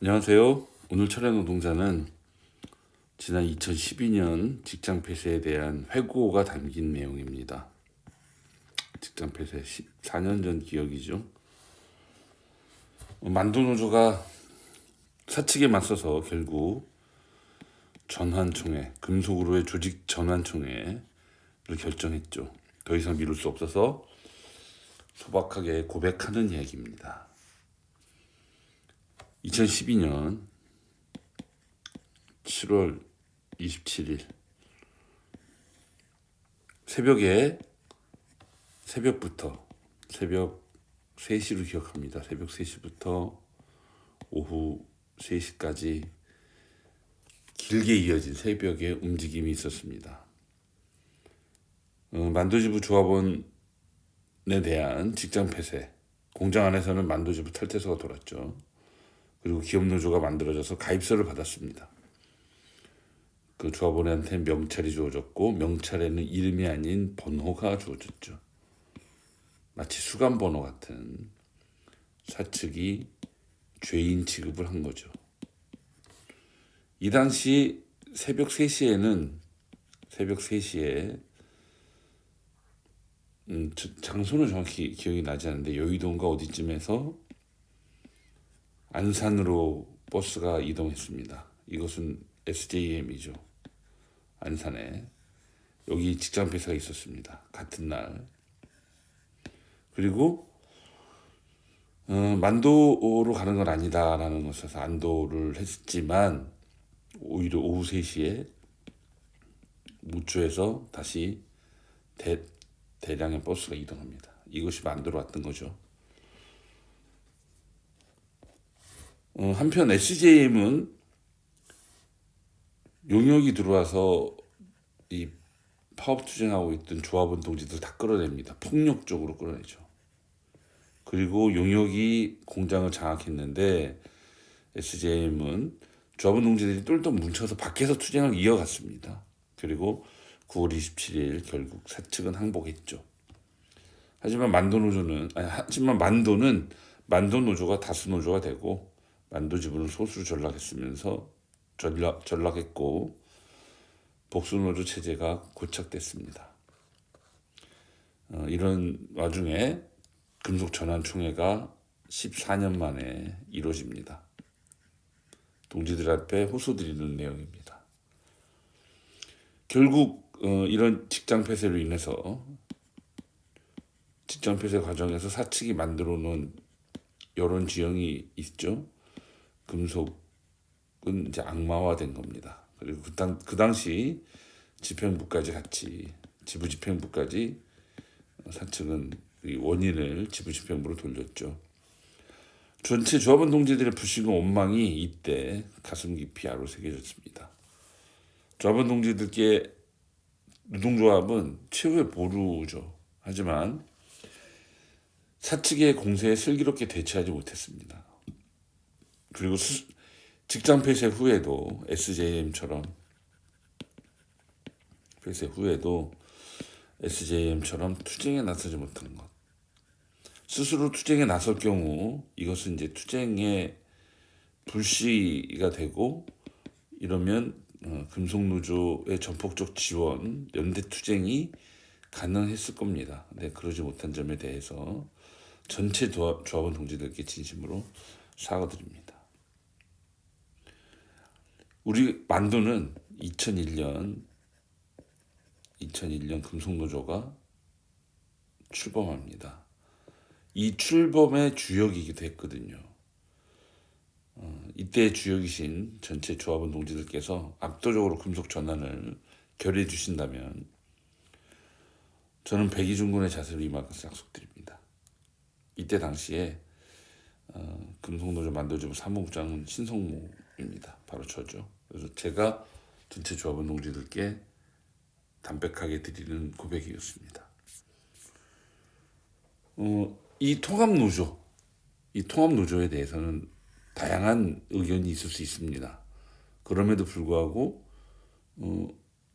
안녕하세요. 오늘 촬영 노동자는 지난 2012년 직장 폐쇄에 대한 회고가 담긴 내용입니다. 직장 폐쇄 14년 전 기억이죠. 만도노조가 사측에 맞서서 결국 전환총회, 금속으로의 조직 전환총회를 결정했죠. 더 이상 미룰 수 없어서 소박하게 고백하는 이야기입니다. 2012년 7월 27일 새벽부터 새벽 3시로 기억합니다. 새벽 3시부터 오후 3시까지 길게 이어진 새벽에 움직임이 있었습니다. 만도지부 조합원에 대한 직장 폐쇄, 공장 안에서는 만도지부 탈퇴서가 돌았죠. 그리고 기업노조가 만들어져서 가입서를 받았습니다. 그 조합원한테 명찰이 주어졌고 명찰에는 이름이 아닌 번호가 주어졌죠. 마치 수감번호 같은 사측이 죄인 취급을 한 거죠. 이 당시 새벽 3시에 장소는 정확히 기억이 나지 않는데 여의도인가 어디쯤에서 안산으로 버스가 이동했습니다. 이것은 SJM이죠. 안산에 여기 직장 폐쇄가 있었습니다. 같은 날. 그리고 만도로 가는 건 아니다라는 것에서 안도를 했지만 오히려 오후 3시에 무초에서 다시 대량의 버스가 이동합니다. 이것이 만도로 왔던 거죠. 한편 SJM은 용역이 들어와서 이 파업 투쟁하고 있던 조합원 동지들 다 끌어냅니다. 폭력적으로 끌어내죠. 그리고 용역이 공장을 장악했는데 SJM은 조합원 동지들이 똘똘 뭉쳐서 밖에서 투쟁을 이어갔습니다. 그리고 9월 27일 결국 사측은 항복했죠. 하지만 만도는 만도노조가 다수노조가 되고 만도지부는 소수로 전락했고 복수노조 체제가 고착됐습니다. 이런 와중에 금속전환총회가 14년 만에 이루어집니다. 동지들 앞에 호소드리는 내용입니다. 결국 이런 직장 폐쇄로 인해서 직장 폐쇄 과정에서 사측이 만들어 놓은 여론 지형이 있죠. 금속은 이제 악마화된 겁니다. 그리고 그 당시 지부 집행부까지 사측은 이 원인을 지부 집행부로 돌렸죠. 전체 조합원 동지들의 불신과 원망이 이때 가슴 깊이 아로새겨졌습니다. 조합원 동지들께 노동조합은 최후의 보루죠. 하지만 사측의 공세에 슬기롭게 대처하지 못했습니다. 그리고 직장 폐쇄 후에도 SJM처럼 투쟁에 나서지 못하는 것. 스스로 투쟁에 나설 경우 이것은 이제 투쟁의 불씨가 되고 이러면 금속노조의 전폭적 지원, 연대 투쟁이 가능했을 겁니다. 근데 그러지 못한 점에 대해서 전체 조합원 동지들께 진심으로 사과드립니다. 우리 만도는 2001년 금속노조가 출범합니다. 이 출범의 주역이기도 했거든요. 이때 주역이신 전체 조합원 동지들께서 압도적으로 금속 전환을 결의해 주신다면 저는 백의중군의 자세로 임할 것을 약속드립니다. 이때 당시에 금속노조 만도지부 사무국장은 신성모입니다. 바로 저죠. 그래서 제가 전체 조합원 동지들께 담백하게 드리는 고백이었습니다. 이 통합노조에 대해서는 다양한 의견이 있을 수 있습니다. 그럼에도 불구하고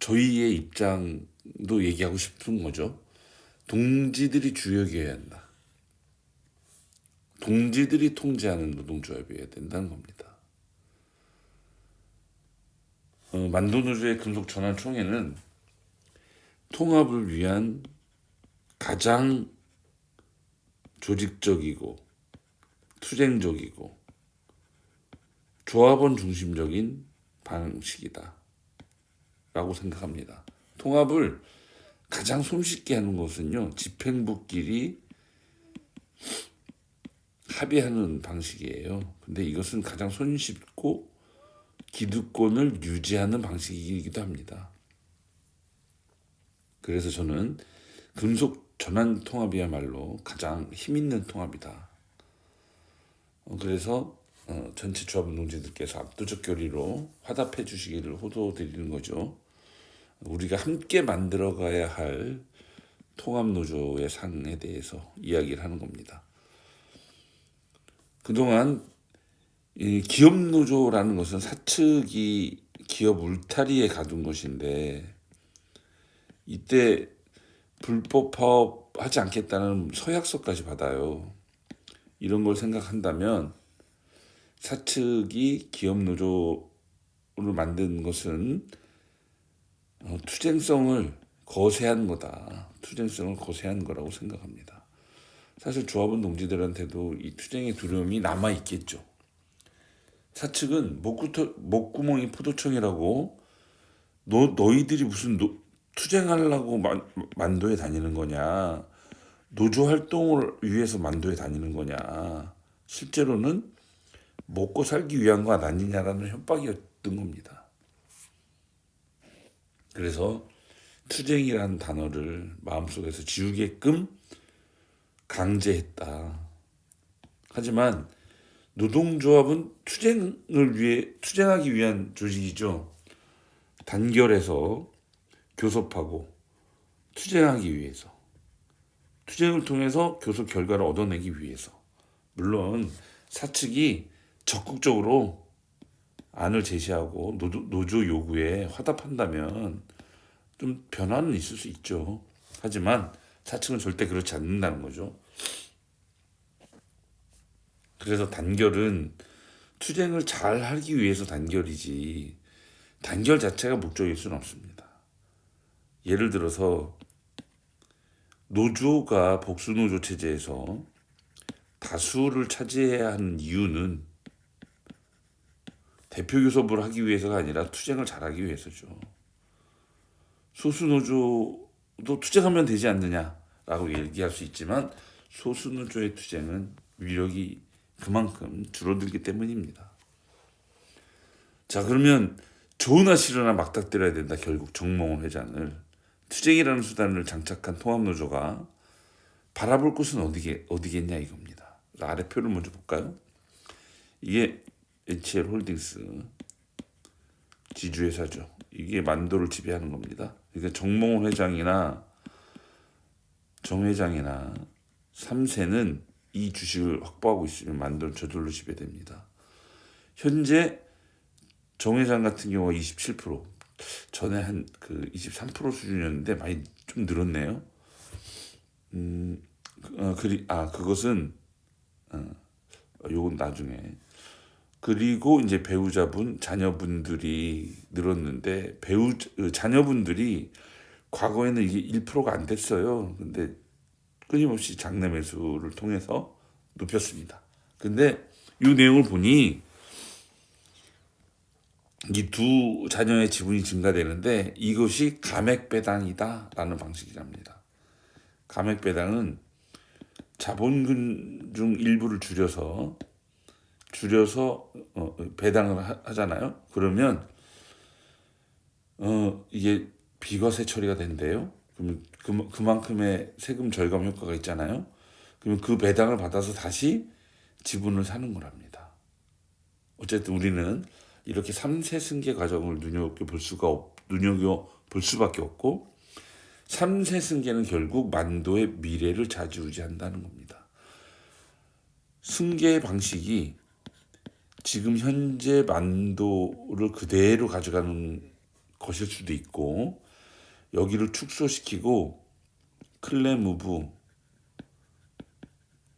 저희의 입장도 얘기하고 싶은 거죠. 동지들이 주역이어야 한다. 동지들이 통제하는 노동조합이어야 된다는 겁니다. 만도노조의 금속 전환 총회는 통합을 위한 가장 조직적이고 투쟁적이고 조합원 중심적인 방식이다 라고 생각합니다. 통합을 가장 손쉽게 하는 것은요, 집행부끼리 합의하는 방식이에요. 근데 이것은 가장 손쉽고 기득권을 유지하는 방식이기도 합니다. 그래서 저는 금속 전환 통합이야말로 가장 힘 있는 통합이다. 그래서 전체 조합원 동지들께서 압도적 결의로 화답해 주시기를 호소드리는 거죠. 우리가 함께 만들어가야 할 통합노조의 상에 대해서 이야기를 하는 겁니다. 그동안 이 기업노조라는 것은 사측이 기업 울타리에 가둔 것인데, 이때 불법 파업하지 않겠다는 서약서까지 받아요. 이런 걸 생각한다면 사측이 기업노조를 만든 것은 투쟁성을 거세한 거다. 투쟁성을 거세한 거라고 생각합니다. 사실 조합원 동지들한테도 이 투쟁의 두려움이 남아있겠죠. 사측은 목구멍이 포도청이라고 너희들이 무슨 투쟁하려고 만도에 다니는 거냐, 노조 활동을 위해서 만도에 다니는 거냐, 실제로는 먹고 살기 위한 거 아니냐라는 협박이었던 겁니다. 그래서 투쟁이라는 단어를 마음속에서 지우게끔 강제했다. 하지만 노동조합은 투쟁하기 위한 조직이죠. 단결해서 교섭하고 투쟁하기 위해서, 투쟁을 통해서 교섭 결과를 얻어내기 위해서. 물론 사측이 적극적으로 안을 제시하고 노조 요구에 화답한다면 좀 변화는 있을 수 있죠. 하지만 사측은 절대 그렇지 않는다는 거죠. 그래서 단결은 투쟁을 잘 하기 위해서 단결이지, 단결 자체가 목적일 수는 없습니다. 예를 들어서 노조가 복수노조 체제에서 다수를 차지해야 하는 이유는 대표 교섭을 하기 위해서가 아니라 투쟁을 잘하기 위해서죠. 소수노조도 투쟁하면 되지 않느냐라고 얘기할 수 있지만 소수노조의 투쟁은 위력이 그만큼 줄어들기 때문입니다. 자, 그러면 좋으나 싫으나 막닥뜨려야 된다. 결국 정몽원 회장을, 투쟁이라는 수단을 장착한 통합노조가 바라볼 곳은 어디겠냐 이겁니다. 아래 표를 먼저 볼까요? 이게 HL 홀딩스 지주회사죠. 이게 만도를 지배하는 겁니다. 그러니까 정몽원 회장이나 정 회장이나 3세는 이 주식을 확보하고 있으면 만도는 저절로 지배됩니다. 현재 정 회장 같은 경우가 27%, 전에 한 23% 수준이었는데 많이 좀 늘었네요. 그것은 요건 나중에. 그리고 이제 배우자분, 자녀분들이 늘었는데 자녀분들이 과거에는 이게 1%가 안 됐어요. 근데 끊임없이 장내 매수를 통해서 높였습니다. 근데 이 내용을 보니 이 두 자녀의 지분이 증가되는데 이것이 감액배당이다라는 방식이랍니다. 감액배당은 자본금 중 일부를 줄여서 배당을 하잖아요. 그러면 이게 비과세 처리가 된대요. 그러면 그만큼의 세금 절감 효과가 있잖아요. 그러면 그 배당을 받아서 다시 지분을 사는 거랍니다. 어쨌든 우리는 이렇게 3세 승계 과정을 눈여겨볼 수밖에 없고, 3세 승계는 결국 만도의 미래를 좌지우지한다는 겁니다. 승계 방식이 지금 현재 만도를 그대로 가져가는 것일 수도 있고, 여기를 축소시키고 클레무브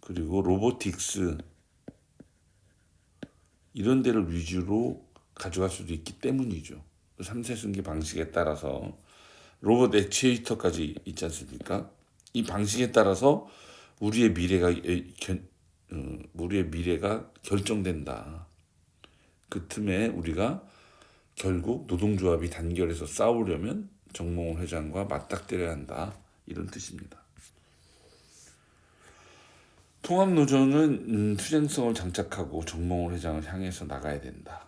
그리고 로보틱스 이런 데를 위주로 가져갈 수도 있기 때문이죠. 3세 승계 방식에 따라서 로봇 액추에이터까지 있지 않습니까? 이 방식에 따라서 우리의 미래가 결정된다. 그 틈에 우리가 결국 노동조합이 단결해서 싸우려면 정몽원 회장과 맞닥뜨려야 한다. 이런 뜻입니다. 통합노조는 투쟁성을 장착하고 정몽원 회장을 향해서 나가야 된다.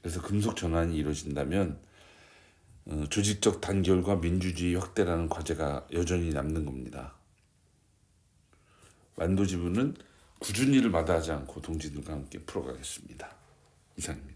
그래서 금속 전환이 이루어진다면 조직적 단결과 민주주의 확대라는 과제가 여전히 남는 겁니다. 완도 지부는 꾸준히 일을 마다하지 않고 동지들과 함께 풀어가겠습니다. 이상입니다.